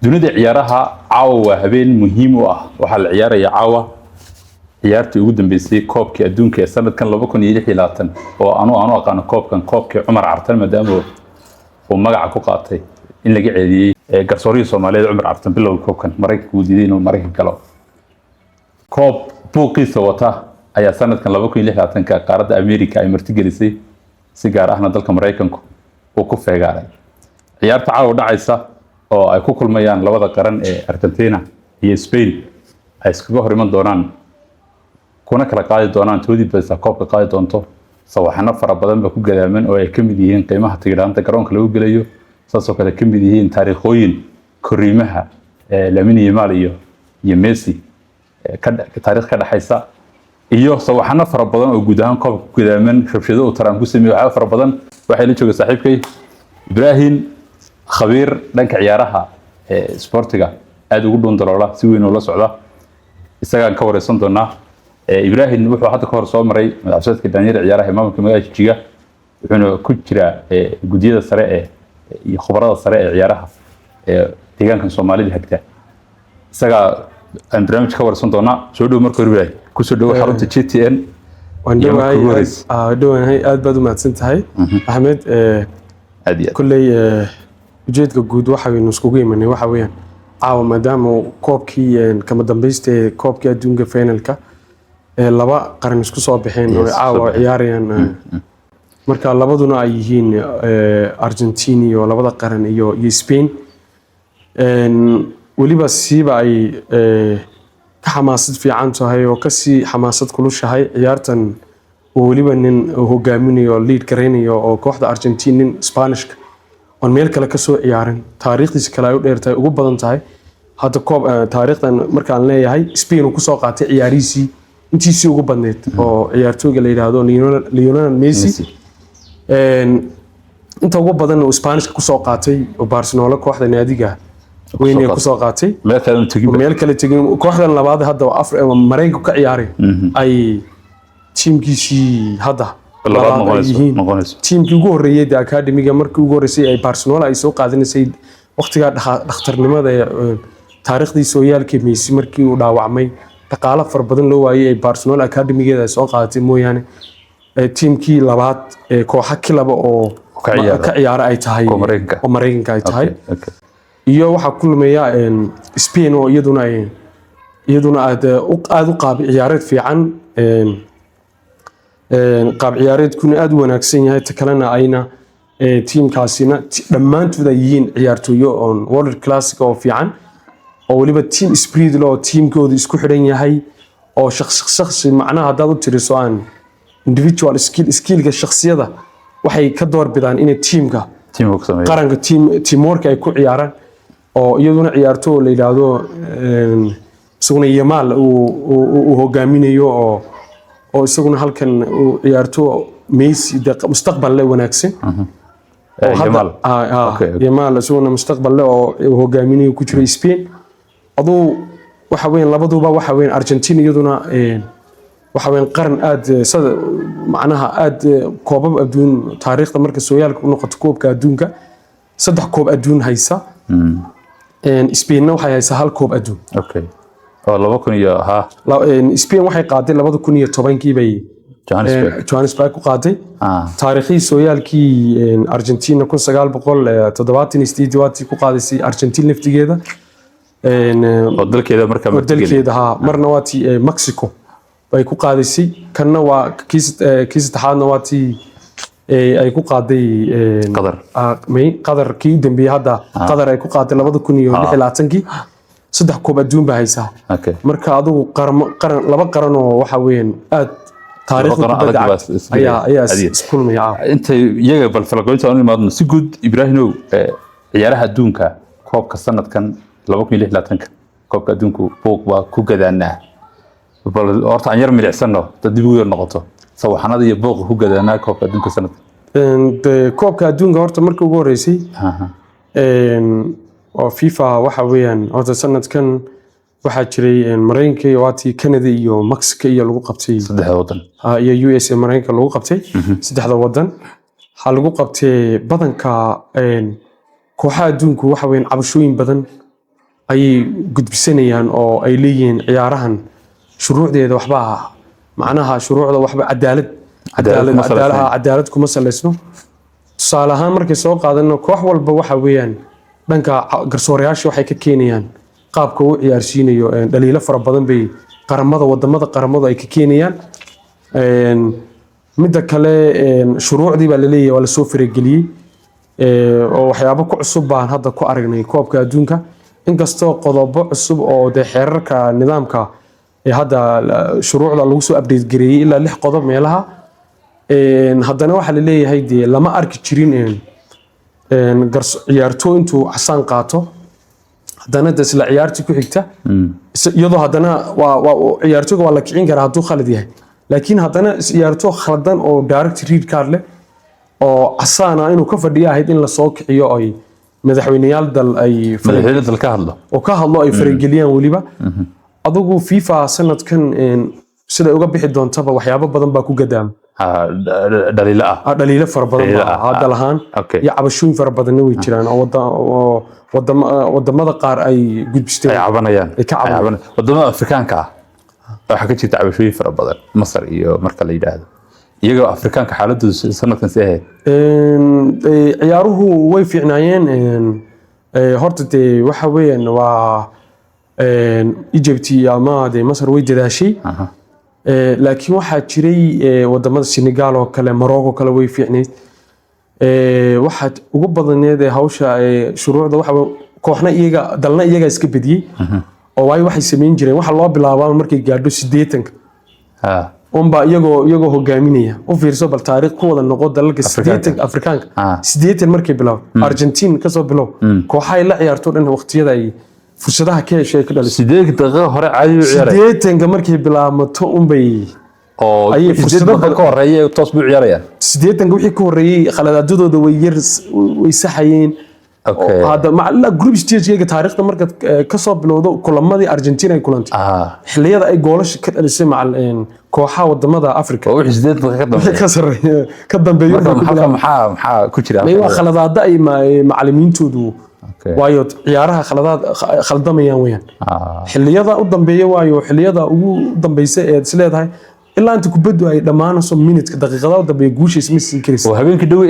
dunida ciyaaraha caawa waa habeen muhiim u ah waxa la ciyaaraya caawa ciyaartii ugu dambeysay koobkii adduunka ee sanadkan 2026 oo aanu aqaan koobkii Cumar Cartan maadaama uu magaca ku qaatay in laga ceeliyay garsoorihii Soomaaliyeed Cumar Cartan bilowga koobkan Mareykanka uu diiday inuu Mareykanka galo koob buuqiisa wata ayaa sanadkan 2026 ka qaaradda Ameerika ay martigelisay si gaar ahna dalka Mareykanka oo ku feegaaray ciyaarta caawa dhacaysa oo ay ku kulmayaan labada qaran ee Argentina iyo Spain ay iskaga hor iman doonaan kuna kala qaadi doonaan toodii basa koobka qaadi doonto sawaxana fara badan ba ku gadaaman oo ay kamid yihiin qiimaha tigiraanta garoonka lagu galayo saasoo kale kamid yihiin taariikhooyin koriimaha Lamine Yamal iyo Messi taariikh ka dhaxaysa iyo sawaxana fara badan oo guud ahaan koobka ku gadaaman rabshado oo Trump ku sameeyay waxa fara badan waxay la joogay saaxiibkay Ibrahim khabiir dhanka ciyaaraha sportiga aad ugu dhun daloola si weyn oo la socda isaga ka wareysan doona Ibrahim wuxuu hadda ka hor soo maray madaxweynaha Daniel ciyaaraha maamulka magaalada Jiga wuxuuna ku jira gudiyada sare iyo khubarada sare ee ciyaaraha deegaanka Soomaalida hagta isaga aan barnaamij ka wareysan doona soo dhow markii hore ku soo dhow xarunta GTN waan aad baad u mahadsan tahay Ahmed kulley ujeedka guud waxa weyn iskugu imanay waxa weeyaan caawa maadaama koobkii kama dambeystay koobkii adduunka finalka laba qaran isku soo baxeen oo caawa ciyaarayaan marka labaduna ay yihiin Argentina iyo labada qaran iyo Spain waliba siiba ay ka xamaasad fiican tahay oo ka si xamaasad kulushahay ciyaartan oo waliba nin hogaaminayo lead gareynayo oo kooxda Argentina Spanish on meel kale ka soo ciyaarin taariikhdiisa kale ay u dheertay ugu badan tahay hadda koob taariikhdan markaan leeyahay Spain uu ku soo qaatay ciyaarihiisii intiisii ugu badneed oo ciyaartooyga la yiraahdo Lionel Messi inta ugu badan oo Spanish ku soo qaatay oo Barcelona kooxda naadiga weyn ku soo qaatay meel kale tagin kooxdan labaad hadda Mareykanka ka ciyaaray ay teamkiisii hadda teamkii ugu horeeyay ee academiga markii ugu horeysay ay Barcelona ay soo qaadanaysay waqtiga dhakhtarnimada taariikhdii sooyaalkii Messi markii uu dhaawacmay dhaqaale far badan loo waayay ay Barcelona academigeeda ay soo qaadatay mooyaane teamkii labaad ee kooxo kilaba oo ka ciyaara ay tahay oo Mareykanka ay tahay iyo waxa kulmaya Spain oo iyaduna aad u qaab ciyaareed fiican qaab ciyaareedkuna aad u wanaagsan yahay takalena ayna teamkaasina dhamaantood ay yihiin ciyaartooyo on world classic oo fiican oo waliba team spirit loo teamkooda isku xiran yahay oo shakhsi macnaha hadaad u tiriso aan individual skillga shakhsiyada waxay ka door bidaan in teamka qaranka teamwork ay ku ciyaaraan oo iyaduna ciyaartooy la yiraahdo isaguna Yamal uu hogaaminayo oo isaguna halkan uu ciyaartooy Messi mustaqbal leh wanaagsan Yamal isaguna mustaqbal leh oo hogaaminayo ku jira Spain adoo waxa weyn labaduba waxa weyn Argentina iyaduna waxa weyn qaran aad macnaha aad koobab adduun taariikhda marka sooyaalka u noqoto koobka adduunka saddex koob adduun haysa Spain waxay haysaa hal koob adduun oo 2000 Spain waxay qaaday 2010 bay Johannesburg ku qaaday taariikhii sooyaalkii Argentina 1978 ku qaadisay Argentina laftigeeda dalkeeda marka marna waati Mexico bay ku qaadisay kanna waa kiis taxaadna waati ay ku qaaday Qatar kii dambiye hadda Qatar ay ku qaaday 2026 saddex koob adduun baa haysaa marka adigu qaran laba qaran oo waxa weeyaan aad taariikhda ayaa iskulmaya inta iyaga bal falaqooyinta aan imaadno si guud Ibrahimow ciyaaraha adduunka koobka sanadkan 2026 koobka adduunku waa ku gadaanaa bal horta aan yar milicsano dad dib ugu noqoto sawaxanada iyo booq ku gadaanaa koobka adduunka sanadkan koobka adduunka horta markii ugu horeysay oo FIFA waxa weeyaan horta sanadkan waxa jiray Mareykanka iyo waati Canada iyo Mexico iyo lagu qabtay saddexda wadan iyo USA Mareykanka lagu qabtay saddexda wadan waxa lagu qabtay badanka kooxaha adduunku waxa weeyaan cabashooyin badan ayay gudbisanayaan oo ay leeyihiin ciyaarahan shuruucdeeda waxba macnaha shuruucda waxba cadaalad kuma saleysno tusaale ahaan markay soo qaadano koox walba waxa weeyaan dhanka garsoorayaasha waxay ka keenayaan qaabka uu ciyaarsiinayo dhaliilo fara badan bay wadamada ay ka keenayaan midda kale shuruucdii baa laleeyahay waa lasoo farageliyey oo waxyaabo ku cusub baan hadda ku aragnay koobka adduunka inkastoo qodobo cusub oo dee xeerarka nidaamka hadda shuruucda lagu soo update gareeyey ilaa 6 qodob meelaha haddana waxaa laleeyahay dee lama arki jirin ciyaartooy intuu casaan qaato haddana de isla ciyaartii ku xigta iyadoo haddana ciyaartooyga waa la kicin karaa hadduu khalad yahay laakiin haddana ciyaartoo khaldan oo direct red card leh oo casaana inuu ka fadhiyo ahayd in lasoo kiciyo ay madaxweynayaal dal ay ka hadlo ay farageliyaan weliba adigu FIFA sanadkan sida uga bixi doontaba waxyaabo badan baa ku gadaama dhaliilo fara badan hadda lahaan iyo cabashooyin fara badanna way jiraan oo wadamada qaar ay gudbisteen wadamada Afrikaanka waxa ka jirta cabashooyin fara badan Masar iyo marka la yiraahdo iyagoo Afrikaanka xaaladoodu sanadkan si ahayd ciyaaruhu way fiicnaayeen horta waxa weeyaan waa Egypt ama Masar way dadaashay laakiin waxaa jiray wadamada Senegal oo kale Morocco kale way fiicneed waxa ugu badaneed hawsha shuruucda waxa kooxna dalna iyaga iska bediyay oo waxay sameyn jireen waxa loo bilaabaa markay gaadho 80 umba iyagoo hogaaminaya u fiirso bal taariikh ku wada noqo dalalka 80 Afrikaanka 80 markay bilaw Argentina ka soo bilaw kooxay la ciyaarto dhan waqtiyada ay fursadaha ka heshay ka dhalisay 8 daqiiqo hore caadi u ciyaaray 80 markay bilaabmato unbay oo ay fursadaha ka horeeyay toos buu ciyaarayaan 80 wixii ka horeeyay khaladaadooda way saxayeen هذا مع لا جروب ستيج taariikhda marka ka soo bilowdo kulamadii Argentina ay kulantay xilliyada ay goolasho ka dhalisay macal kooxaha wadamada Afrika oo wixii 8 daqiiqo ka sareeyo ka dambeeyo maxaa ku jira waa khaladaad ay macallimiintoodu waayo ciyaaraha khaldamayaan weeyaan xilliyada u dambeeyo waayo xilliyada ugu dambeysay ee isleedahay ilaa inta kubaddu ay dhamaanayso minute daqiiqada u dambeeyo guushiis Messi Cristiano oo habeenkii dhow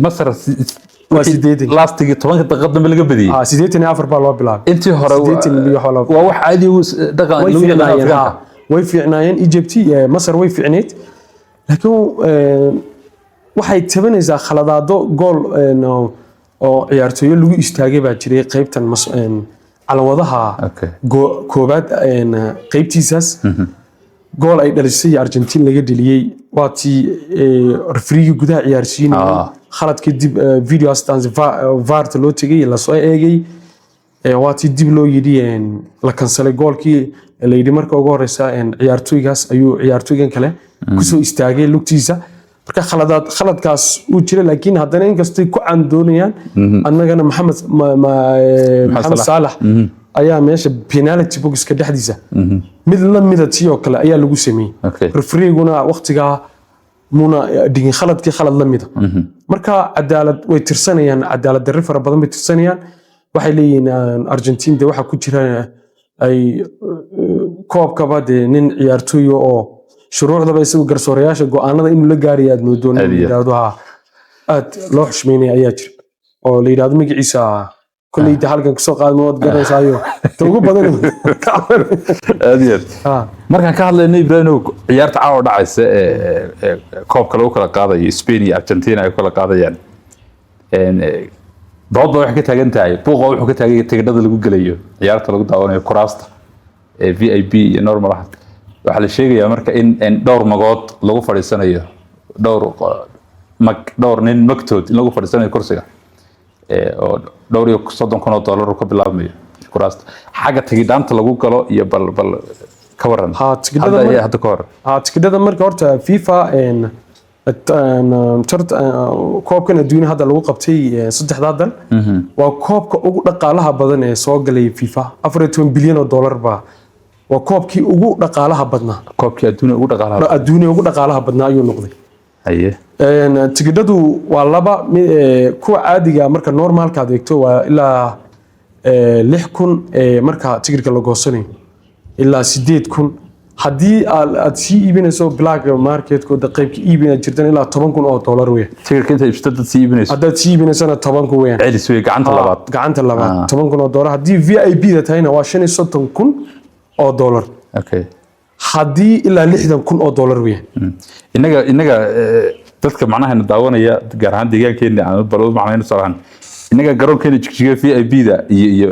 Masar لاستيجي طبعاً تقدم بالجو بدي. 84 بالله بالله. أنت هرا. وواحد عادي دقة لوجنا. ويفي عناين إيجابتي مصر ويفي عنيت. لكن واحد تبين إذا خلادو جول إنه أو عيارتوي لو يستعجب عشري قيبة على وضعها. كوباد إن قيبتي ساس. جول أي درسي أرجنتين لقى دليل واتي رفريو جدا عيارسين. خلط كدب فيديو أستانز فارت لو تجي لا سوي أجي واتي دب لو يدي إن لكن سال جول كي اللي يدي مركو جورسا إن عيارتوي جاس أيو عيارتوي جن كله كسو استعجل لوكتيزا بركة خلط كاس وجري لكن هذا نينكستي كو عندونيا أنا جانا محمد صالح أيام ماشي بينالتي بوكس كده حديثة مثل تيو كلا أيام لو سمي رفريقنا وقتها مuna digin khaladkii khalad la mid marka cadaalad way tirsanayaan cadaalad darri fara badan bay tirsanayaan waxay leeyihiin Argentina waxa ku jira ay koobka baad nin ciyaartooy oo shuruucda bay isagu garsoorayaasha go'aanada inuu la gaariyo aad moodo yiraahdo aad loo xushmeynay ayaa jira oo la yiraahdo magaciisa kulli halkan ka soo qaadmood garanaysayo ugu badan aadiyad markaan ka hadlaynay Ibrahim ciyaarta caawa dhacaysa ee koobka lagu kala qaadayo Spain iyo Argentina ay kala qaadayaan dood wax ka taagan tahay buuqa wuxuu ka taagay tigidhada lagu galayo ciyaarta lagu daawanayo kuraasta VIP iyo normal waxa la sheegayaa marka in dhowr magood lagu fadhiisanayo dhowr nin magtood in lagu fadhiisanayo kursiga oo dhowr iyo $30,000 ka bilaabmayo kuraasta xaga tigidhanta lagu galo iyo bal ka waran hadda ka hor tigidhada marka horta FIFA koobkan adduunka hadda lagu qabtay saddexda dal waa koobka ugu dhaqaalaha badan ee soo galay FIFA $14 bilyan waa koobkii ugu dhaqaalaha badnaa koobkii adduunka ugu dhaqaalaha badnaa ayuu noqday tigidhadu waa laba kuwa caadiga marka normalka adeegto waa ilaa 6,000 marka tigirka la goosanayo ilaa 8,000 haddii aad sii iibinayso black market-kooda qaybka iibina jirtan ilaa $10,000 weyn tigirka inta iibsatay dad sii iibinayso haddaad sii iibinaysana 10,000 weyn celis wey gacanta labaad $10,000 haddii VIP da tahayna waa $35,000 okay haddii ilaa $60,000 weyn inaga dadka macnaha daawanaya gaar ahaan deegaankeena aan balwad macnaheedu saaran inaga garoonkeena jigjiga VIP da iyo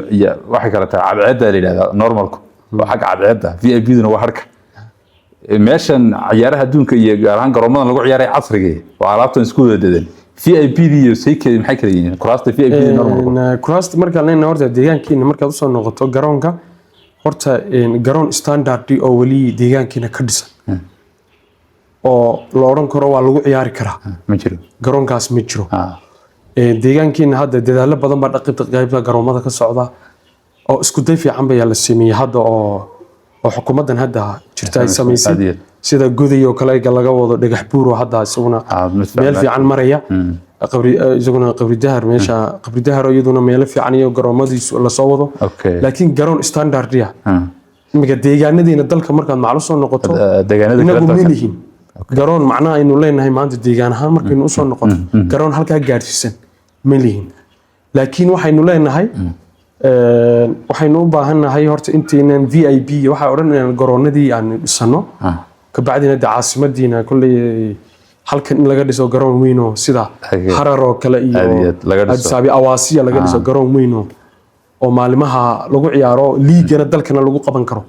waxa kala tahay cadceedda la yiraahdo normalku waa xaq cadceedda VIP duna waa harka meeshan ciyaaraha adduunka iyo gaar ahaan garoomadan lagu ciyaaray casriga waa alaabtan isku wadadan VIP iyo saykeed maxay kala yihiin kuraasta VIP normal kuraasta marka la horta deegaankeena markaad u soo noqoto garoonka horta garoon standard oo wali deegaankeena ka dhisan oo la oran karo waa lagu ciyaari karaa ma jiro garoonkaas ma jiro deegaankeena hadda dadaalo badan baa dhaqibta qaybta garoomada ka socda oo isku day fiican bay la sameeyay hadda oo xukuumadan hadda jirta ay sameysay sida guday oo kale laga wado dhagax buur oo hadda isaguna meel fiican maraya qabri dahar meesha qabri dahar iyaduna meel fiican iyo garoomadiisu la soo wado laakiin garoon standard ah imiga deegaanadeena dalka markaad maclu soo noqoto inagu meelihiin garoon macnaha aynu leenahay maanta deegaan ahaan markaynu u soo noqoto garoon halkaa gaarsiisan meelihiin laakiin waxaynu leenahay waxaynu u baahanahay horta inteenan VIP waxa oranayaan garoonadii aan dhisano ka bacdina caasimadiina kulli halkan in laga dhiso garoon weyn oo sida Harar oo kale iyo Addis Awaasiya laga dhiso garoon weyn oo maalimaha lagu ciyaaro liigana dalkana lagu qaban karo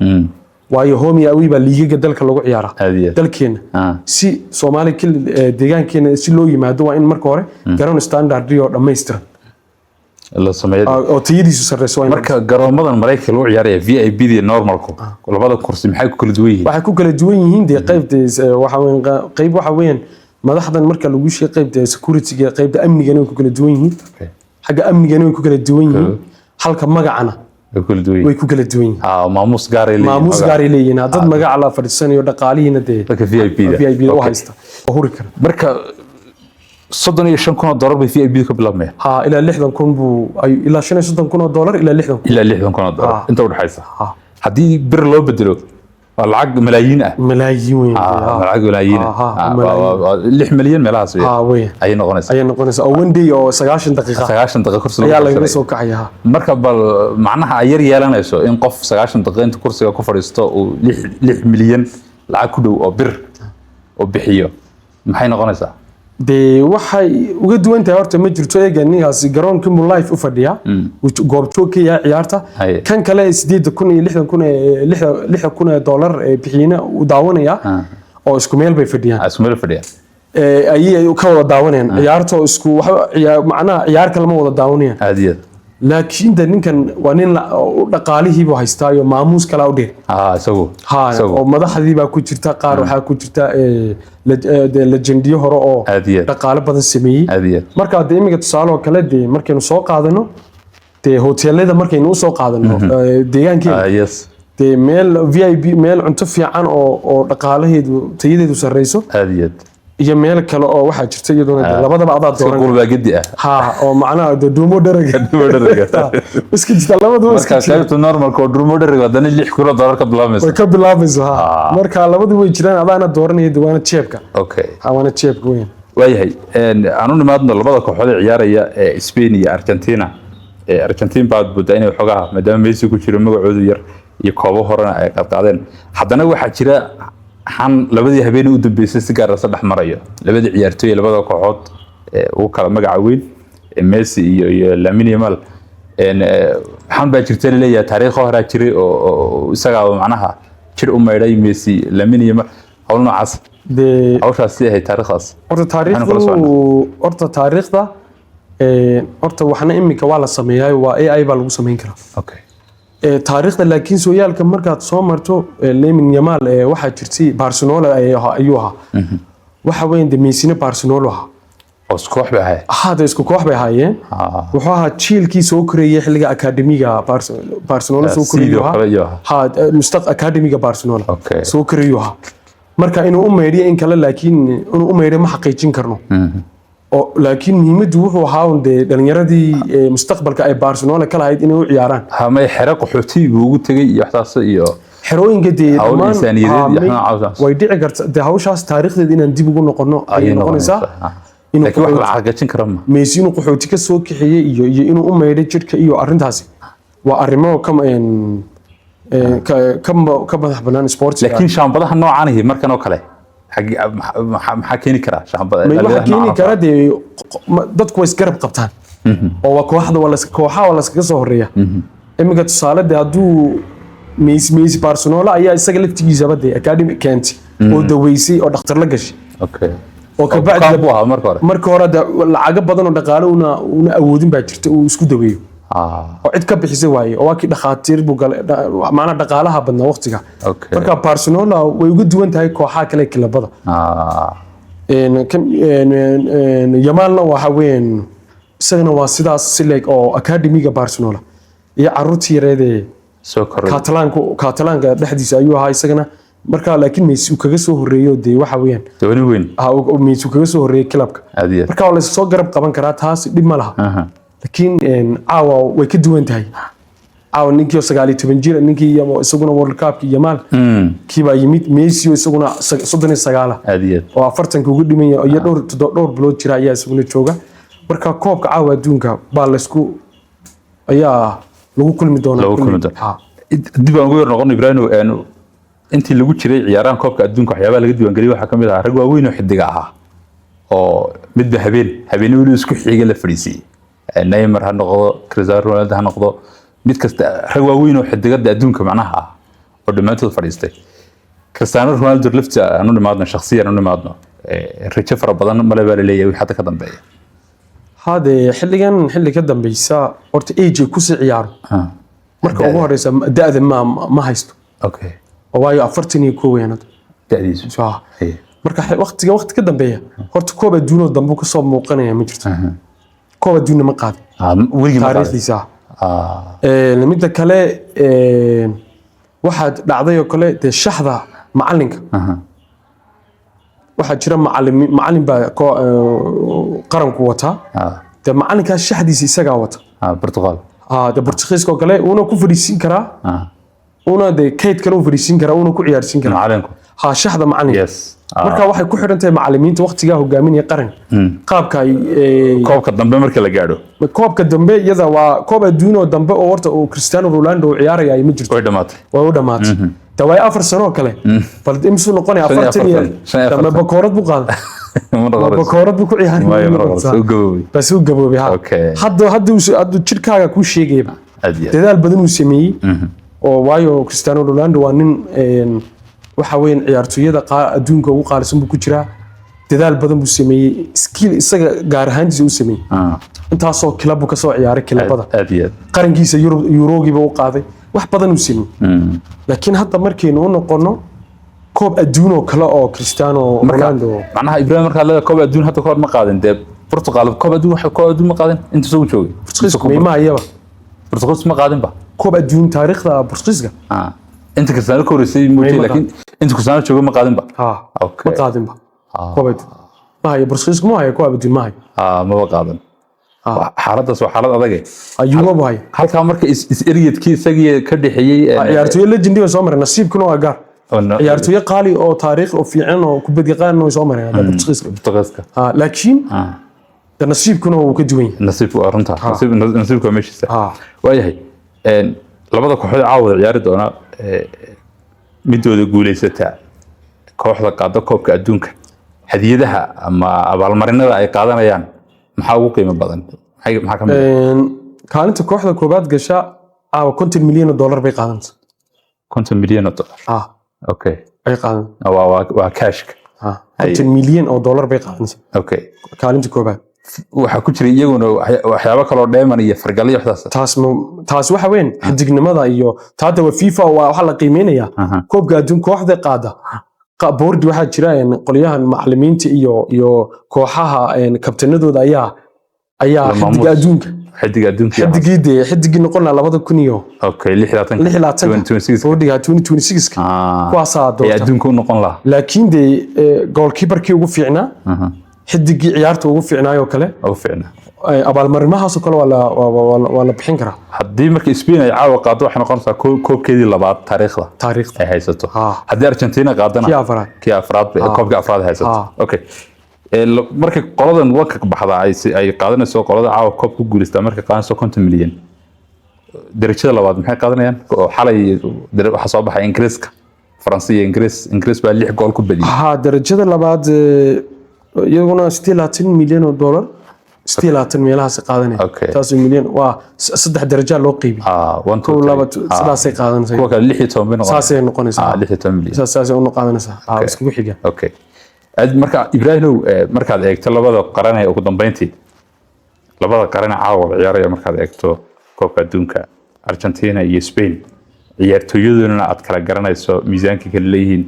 waayo home away ba liigaga dalka lagu ciyaara dalkeena si Soomaali deegaankeena si loo yimaado waa in marka hore garoon standard oo dhameystiran la sameeyay oo tayadiisu sarreeyay marka garoomadan Mareykanka lagu ciyaaraya VIP di normalku labada kursi maxay ku kala duwan yihiin waxay ku kala duwan yihiin qayb waxa weyn madaxdan marka lagu sheegay qaybta security-ga qaybta amniga way ku kala duwan yihiin xagga amniga way ku kala duwan yihiin halka magacana way ku kala duwan yihiin maamuus gaar ay leeyihiin dad magac la fadhiisanayo dhaqaalihiina VIP da oo haysta huri kara marka $35,000 bay VIP ka bilaabmay ilaa 60,000 buu ilaa $35,000 ilaa 60,000 ilaa $60,000 inta u dhaxaysa haddii bir loo bedelo lacag malaayiin ah malaayiin lacag malaayiin 6 milyan meelahaas ay noqonaysaa oo one day oo 90 daqiiqo kursi ayaa laga soo kacaya marka bal macnaha ay yar yeelanayso in qof 90 daqiiqo inta kursiga ku fadhiisto uu 6 milyan lacag ku dhow oo bir oo bixiyo maxay noqonaysaa de waxay uga duwan tahay horta ma jirto eeganigaas garoonka mu live u fadhiya goob joogaya ciyaarta kan kale $8,000 iyo $60,000 bixiyana u daawanaya oo isku meel bay fadhiyaan ayay ka wada daawanayaan ciyaarta isku macnaha ciyaar kale ma wada daawanayaan aadiyad laakiin ninkan waa nin dhaqaalihi buu haystaa iyo maamuus kala u dheer isagu oo madaxdii baa ku jirta qaar waxa ku jirta legendiyo hore oo dhaqaale badan sameeyay marka imiga tusaale oo kale markaynu soo qaadano hoteelada markaynu u soo qaadano deegaankeena meel VIP meel cunto fiican oo dhaqaalaheedu tayadeedu sareyso iyo meel kale oo waxa jirta iyaduna labadaba aad dooran gurba gadi oo macnaha duumo daraga iska jirta labadaba marka qaybta normal ko duumo daraga wadana $6,000 ka bilaabmayso marka labadaba way jiraan adaana dooranaya diiwaana jeebka waana jeebka weyn waayahay aanu nimaadno labada kooxood ciyaaraya Spain iyo Argentina Argentina baad buudaa inay xogaa maadaama Messi ku jiro magacoodu yar iyo koobo horena ay qaadeen haddana waxa jira han labadii habeen u dambeysay si gaar ah saddex marayo labadii ciyaartooy labada kooxood oo kala magac weyn Messi iyo Lamine Yamal han baa jirtay leeyahay taariikh hore jiray oo isaga macnaha jir u meeday Messi Lamine Yamal hawl noocaas hawshaas ay taariikhdaas horta taariikhda waxna imika waa la sameeyay waa AI baa lagu sameyn karaa taariikhda laakiin sooyaalka markaad soo marto Lamine Yamal waxa jirtay Barcelona ayuu ahaa waxa weyn Messi Barcelona oo isku koox bay ahaayeen wuxuu ahaa jiilkii soo koreeyay xilliga akademiga Barcelona soo koreeyay mustaq akademiga Barcelona soo koreeyay marka inuu u meedhiyo in kale laakiin inuu u meedhiyo ma xaqiijin karno laakiin muhiimaddu wuxuu ahaa un dee dhalinyaradii mustaqbalka ay Barcelona ka lahayd inay u ciyaaraan hamay xero qaxooti buu ugu tagay iyo waxtaas iyo xerooyinka dee dhammaan way dhici kartaa dee hawshaas taariikhdeed inaan dib ugu noqono ay noqonaysaa laakiin wax la xaqajin karo ma Messi inuu qaxooti ka soo kixiyay iyo inuu u meeday jidhka iyo arrintaasi waa arrimo ka madax bannaan sports laakiin shaambadaha noocan ah markan oo kale maxaa keeni kara shaambada waxaa keeni kara dee dadku way isgarab qabtaan oo waa kooxaha waa laskaga soo horeeya iminka tusaale dee hadduu Messi Barcelona ayaa isaga laftigiisaba dee academy keentay oo daweysay oo dhakhtar la gashay oo ka bacdi marka hore lacaga badan oo dhaqaale una awoodin baa jirta uu isku daweeyo oo cid ka bixisay waaye oo waa kii dhakhaatiir buu galay macnaha dhaqaalaha badnaa waqtiga marka Barcelona way uga duwan tahay kooxaha kale kilabada Yamalna waxa weyn isagana waa sidaas sileeg oo academy-ga Barcelona iyo caruurtii yareedee soo koray Catalanka dhexdiisa ayuu ahaa isagana marka laakiin Messi uu kaga soo horeeyo dee waxa weeyaan dawani weyn Messi uu kaga soo horeeyay clubka marka waa la soo garab qaban karaa taas dhib ma laha laakiin caawa way ka duwan tahay caawa ninkii 19 jir ninkii isaguna World Cup Yamal kiiba yimid Messi isaguna 39 oo 40 ugu dhimay iyo dhowr bilood jira ayaa isaguna jooga marka koobka caawa adduunka baa la isku ayaa lagu kulmi doonaa dib aan ugu yar noqon Ibrahim intii lagu jiray ciyaarahan koobka adduunka waxyaabaha laga diiwaan galiyay waxa kamid ah rag waaweyn oo xidiga ah oo midba habeen wali isku xiga la fariisiyay Neymar ha noqdo Cristiano Ronaldo ha noqdo mid kasta rag waaweyn oo xidigada adduunka macnaha oo dhamaantood fadhiistay Cristiano Ronaldo lafta aanu nimaadna shakhsiyan aanu nimaadno rijo fara badan male baa leeyahay wixii hadda ka dambeeya hade xilli ka dambaysa horta age ku sii ciyaaro marka ugu horeysa da'da ma haysto waayo 41 weynad da'diisu marka waqti ka dambeeya horta koob adduun oo dambe ka soo muuqanaya ma jirto koob adduun ma qaad taariikhdiisa midda kale waxaad dhacday oo kale dee shaxda macalinka waxaa jira macalin baa qaranku wata dee macalinkaas shaxdiisa isagaa wata dee Portugiiska oo kale una ku fadhiisin karaa una dee kayd kale u fadhiisin karaa una ku ciyaarsiin karaa shaxda macalinka marka waxay ku xiran tahay macallimiinta waqtiga hogaaminaya qaran qaabka ay koobka dambe marka la gaadho koobka dambe iyada waa koob adduun oo dambe oo horta oo Cristiano Ronaldo ciyaaraya ay ma jirto way dhamaatay taway 4 sano kale bal imsu noqonay 40 dambe bakoorad buu qaaday bakoorad buu ku ciyaarayay bas uu gaboobay hadda jirkaaga ku sheegay dadaal badan uu sameeyay oo waayo Cristiano Ronaldo waa nin waxa weyn ciyaartooyada adduunka ugu qaalisan buu ku jiraa dadaal badan buu sameeyay skill isaga gaar ahaantiisa uu sameeyay intaas oo club ka soo ciyaaray clubada qarankiisa Eurogiiba uu qaaday wax badan uu sameeyay laakiin hadda markaynu u noqono koob adduun oo kale oo Cristiano Ronaldo macnaha Ibrahim marka la koob adduun hadda koor ma qaadan dee Portugal koob adduun ma qaadan inta soo joogay Portugal ma qaadan ba koob adduun taariikhda Portugiiska انت كريستيانو كوريسي موجي لكن انت كريستيانو شو ما قادم بقى ما قادم بقى كوبد ما هي برسخيسك ما هي كوبد ما هي ما قادم حالتاس waa xaalad adag ayuu ma hay halka marka is eriyadkii isagii ka dhixiyay ciyaartooy legendary soo maray nasiibkuna waa gaar ciyaartooy qaali oo taariikh oo fiican oo kubad yaqaan oo soo maray Portugiiska laakiin nasiibkuna uu ka duwan yahay nasiibku arunta nasiibku meeshiisa waayahay labada kooxood caawada ciyaari doona midooda guuleysata kooxda qaada koobka adduunka hadiyadaha ama abaalmarinada ay qaadanayaan maxaa ugu qiimo badan maxaa ka mid kaalinta kooxda koobaad gasha $50 milyan bay qaadanaysaa $50 milyan okay ay qaadan waa cash-ka $50 milyan bay qaadanaysaa okay kaalinta koobaad waxa ku jira iyaguna waxyaabo kale oo dheeman iyo fargalyo waxdaas taas waxa weyn xidignimada iyo taada waa FIFA waxa la qiimeynaya koobka adduun kooxda qaada board waxa jira qoliyahan macallimiinta iyo kooxaha kabtanadooda ayaa xidigii noqonaa 2000 okay 26 boardiga 2026 kuwaas adduunka u noqon lahaa laakiin goalkeeperkii ugu fiicnaa xidigii ciyaarta ugu fiicnaayo kale oo fiicna abaalmarimahaas oo kale waa la bixin karaa haddii markii Spain ay caawa qaado waxay noqonaysaa koobkeedii labaad taariikhda ay haysato haddii Argentina qaadana kii afraad koobka afraad haysato okay markii qoladan wadka baxda ay qaadanayso qolada caawa koob ku guuleystaa markii qaadanayso 50 milyan darajada labaad maxay qaadanayaan xalay waxa soo baxay Ingiriiska Faransiya Ingiriis baa 6 gool ku badiyay darajada labaad iyaguna 60 milyan oo dollar 60 meelahaas qaadanaya 3 milyan waa 3 darajo loo qiibi 1 2 3 qaadanaysa kuwa kale 16 milyan saasay noqonaysaa 16 milyan saasay u noqonaysaa isku xiga okay marka Ibrahim markaad eegto labada qaran ee ugu dambeyntii labada qaran caawa ciyaaraya markaad eegto koobka adduunka Argentina iyo Spain ciyaartooyaduna aad kala garanayso miisaanka kala leeyihiin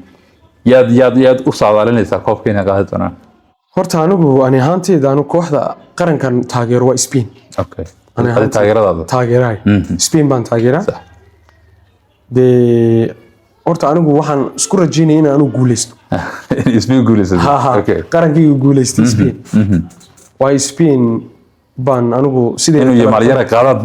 yaad u saadaalinaysaa koobka inay qaadi doonaan horta anigu ani ahaantayda anu kooxda qarankan taageero waa Spain okay ani taageeraday Spain baan taageeraa de horta anigu waxaan isku rajeynaa in aanu guuleysto Spain guuleysto okay qarankii guuleysto Spain waa Spain baan anigu sidee inuu Yamal yara qaadad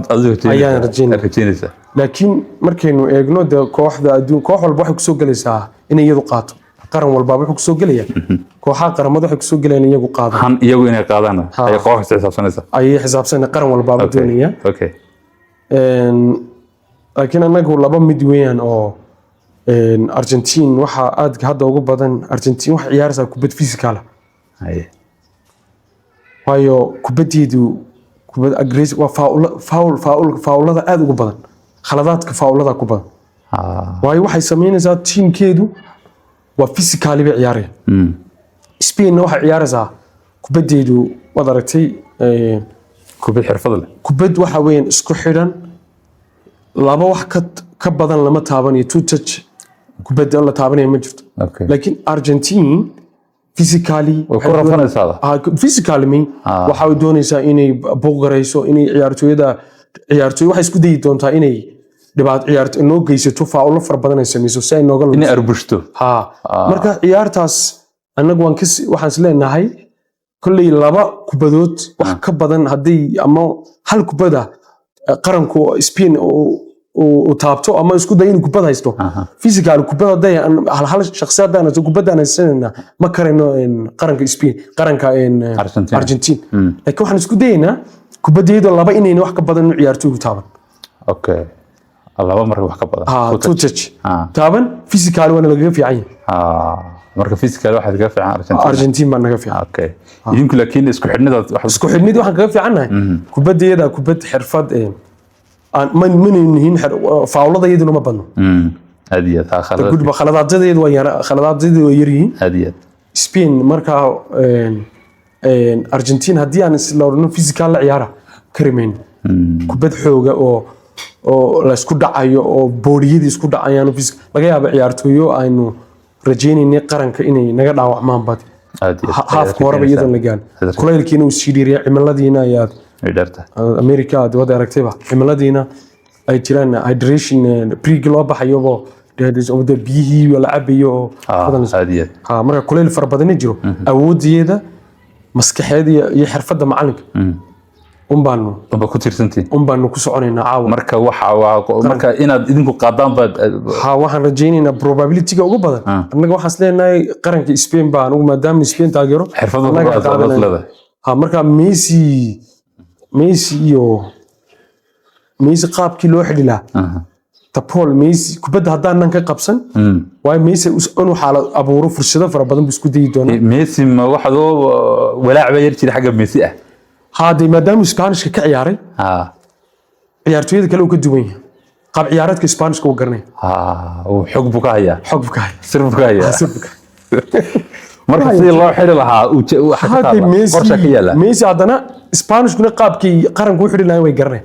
ayaan rajeynaysaa laakiin markaynu eegno de kooxda adduun koox walba waxay ku soo galaysaa in iyadu qaato qaran walba wuxuu ku soo galaya kooxaha qaramada waxay ku soo galayaan iyagu qaadaan han iyagu inay qaadaan ay kooxda xisaabsanaysa ay xisaabsanaysa qaran walba doonaya okay laakiin anagu laba mid weeyaan oo Argentina waxa aad hadda ugu badan Argentina wax ciyaaraysa kubad physical waayo kubadiidu kubad aggressive waa faulada aad ugu badan khaladaadka faulada ku badan waayo waxay sameynaysaa teamkeedu waa physical bay ciyaarayaan Spain waxa ciyaaraysaa kubadeedu wad aragtay kubad xirfad leh kubad waxa weeyaan isku xidhan laba wax ka badan lama taabanayo two touch kubad la taabanayo ma jirto laakiin Argentina physically physically waxa ay doonaysaa inay booqarayso inay ciyaartooy waxay isku dayi doontaa inay dhibaat ciyaarto inoo geysato faulo far badan ay sameeyso si ay nooga inay arbushto marka ciyaartaas anagu waxaan is leenahay kulli laba kubadood wax ka badan hadii ama hal kubada qaranku Spain oo taabto ama isku day in kubad haysto physical kubada day hal shakhsiyadan kubadana sanana ma karayno qaranka Spain qaranka Argentina laakiin waxaan isku daynaa kubadeedo laba inayna wax ka badan ciyaartooygu taaban okay laba mar wax ka badan two touch taaban physical wana laga fiican marka physical waxa laga fiican Argentina baa naga fiican okay idinku laakiin isku xidhnida waxaan kaga fiicanahay kubadeeda kubad xirfad man yihiin faawlada iyaduna ma badno hadiyad khaladaaddeedu waa yaryihiin hadiyad Spain marka Argentina haddii aan isla orno physical la ciyaara karimeyn kubad xooga oo la isku dhacayo oo booriyadii isku dhacayaan laga yaabo ciyaartooyo aynu rajeynayna qaranka inay naga dhaawacmaan bad haafka horeba iyadoo la gaan kulaylkiina uu sii dhiiriyay cimiladiina ayaad America wada aragtayba cimiladiina ay jiraan hydration pre loo baxayo wada biyihii la cabayo marka kulayl far badan jiro awoodeeda maskaxeed iyo xirfadda macalinka umbaanu ku tirsantiin umbaanu ku soconaynaa caawa marka inaad idinku qaadaan baad waxaan rajaynaynaa probability-ga ugu badan annaga waxaan isleeyahay qaranka Spain baan ugu maadaama Spain taageero xirfadda marka Messi qaabkii loo xidhi lahaa Paul Messi kubadda haddaanan ka qabsan waay Messi inuu xaalad abuuro fursado fara badan buu isku dayi doonaa Messi ma waxa walaac yar jira xagga Messi هذا ما دام إسبانيش كعياري عيارتويد كله كدوين قاب عيارات كإسبانيش كو قرني وحق بكايا سر بكايا مركز الله حلو لها هذا ميسي عندنا إسبانيش كنا قاب كي قرن كو حلو لها ويقرن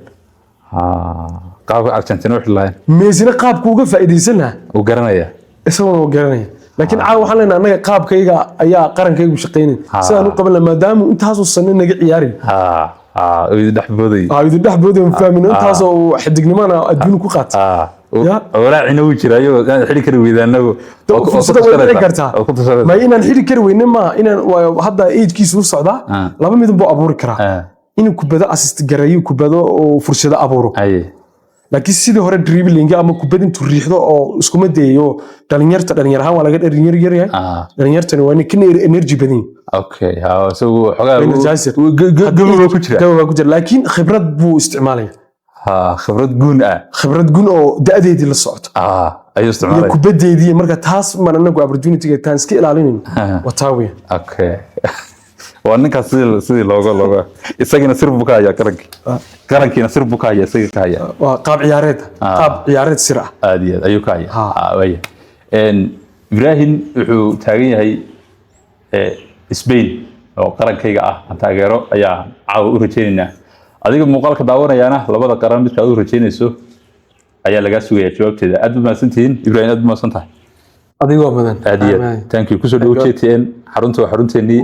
قاب أرجنتين وحلو لها ميسي قاب كو قفا إدي سنة وقرنيا اسمه وقرنيا لكن عاو حلنا أنا قاب كيغا أيا قرن كيغو شقينين سأنو قبل ما دامو انت هاسو السنين نقع عياري ويدو دحبودي ويدو دحبودي مفاهمين انت هاسو حدق نمانا أدونو كو قات ولا عنو جرايو حلي كري ويدانو fursada way dhici kartaa ma inaan xili kari weynin ma inaan hadda age-kiisu u socdaa laba mid buu abuuri karaa inuu kubado assist gareeyo kubado oo fursado abuuro laakiin sidii hore dribbling ama kubad intuu riixdo oo isku madeeyo dhalinyarahan waa laga dhalinyar yar yahay dhalinyartani waa nin energy badan okay so xogaa gawa ku jira laakiin khibrad buu isticmaalaya khibrad guun oo da'deedii la socoto ayuu isticmaalay kubadeedii marka taas man anagu opportunity-ga taan iska ilaalinayno wataa weyn okay waa ninkaas sidii looga isagina sir buu ka hayaa qarankiina sir buu ka hayaa isaga ka hayaa waa qaab ciyaareed sir ah aad iyo aad ayuu ka hayaa waya Ibrahim wuxuu taagan yahay Spain oo qarankayga ah taageero ayaa caawa u rajeynayna adiga muuqaalka daawanayaana labada qaran midka aad u rajeynayso ayaa laga sugayaa jawaabteeda aad u mahadsantihiin Ibrahim aad u mahadsantahay adigoo badan aad iyo thank you kusoo dhawo JTN xarunta waa xarunteennii